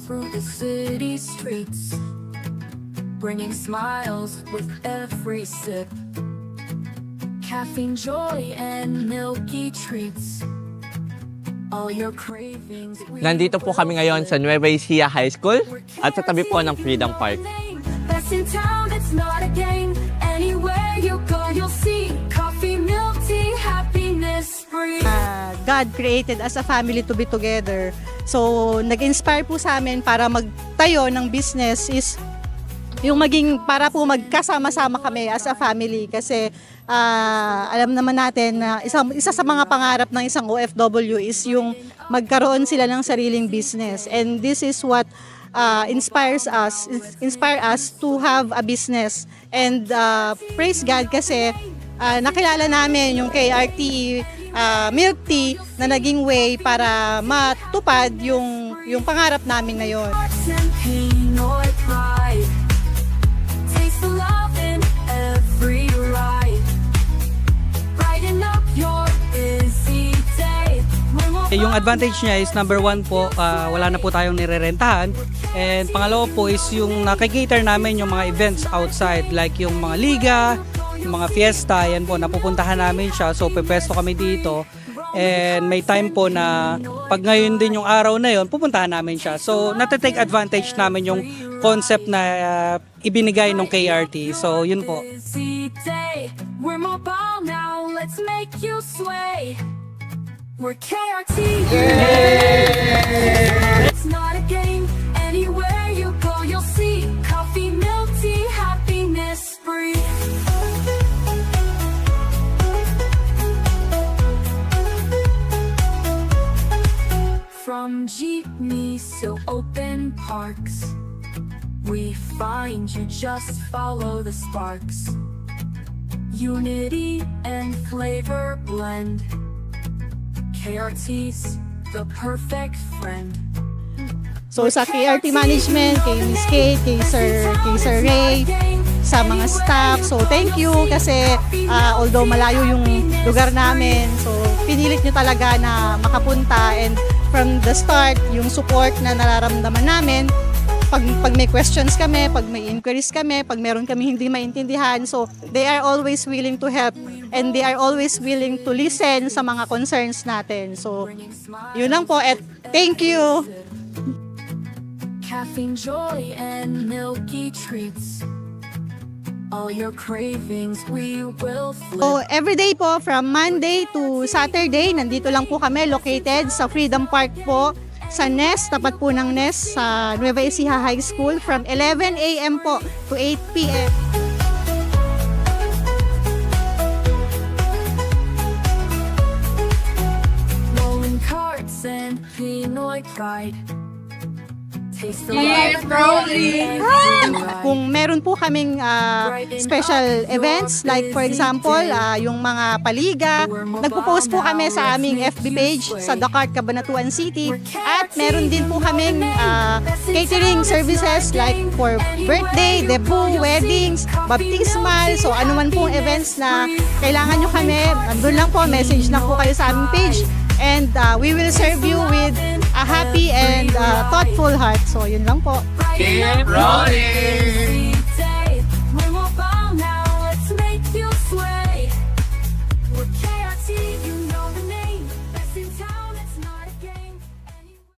through the city streets, bringing smiles with every sip. Caffeine, joy, and milky treats. All your cravings. Nandito po kami ngayon sa Nueva Ecija High School at sa tabi po ng Freedom Park. Best in town, it's not a game. Anywhere you go, you'll see coffee, milk tea, happiness free. God created as a family to be together. So, nag-inspire po sa amin para magtayo ng business is yung maging para po magkasama-sama kami as a family kasi alam naman natin na isa sa mga pangarap ng isang OFW is yung magkaroon sila ng sariling business, and this is what inspire us to have a business. And praise God kasi nakilala namin yung KRT milk tea na naging way para matupad yung pangarap namin na yon. Yung advantage niya is number one po, wala na po tayong nirerentahan. And pangalawa po is yung nakikater namin yung mga events outside, like yung mga liga, yung mga fiesta, yan po, napupuntahan namin siya. So pepwesto kami dito. And may time po na pag ngayon din yung araw na yon, pupuntahan namin siya. So natatake advantage namin yung concept na ibinigay ng KRT. So yun po. We're mobile now, let's make you sway. We're KRT. It's not a game. Anywhere you go, you'll see coffee, milk tea, happiness free. From jeepneys to open parks, we find you, just follow the sparks. Unity and flavor blend. KRT's the perfect friend. So sa KRT management, kay Miss Kate, kay Sir Ray, sa mga staff, so thank you kasi although malayo yung lugar namin, so pinilit nyo talaga na makapunta, and from the start, yung support na nararamdaman namin, pag may questions kami, pag may inquiries kami, pag meron kami hindi maintindihan, so they are always willing to help and they are always willing to listen sa mga concerns natin. So, yun lang po, at thank you! Caffeine, joy, and milky treats. All your cravings we will flip. So, everyday po, from Monday to Saturday, nandito lang po kami, located sa Freedom Park po, sa NES, tapat po ng NES sa Nueva Ecija High School from 11 a.m. po to 8 p.m. Rolling carts and Pinoy pride. Taste the Keep rolling! Kung meron po kaming special events, like for example, yung mga paliga, nagpo-post po kami sa aming FB page sa Dakart, Cabanatuan City. At meron din po kaming catering services like for birthday, debut, weddings, baptismal. So ano man pong events na kailangan nyo kami, andun lang po, message lang po kayo sa aming page. And we will serve you with a happy and thoughtful heart. So, yun lang po. Keep rolling!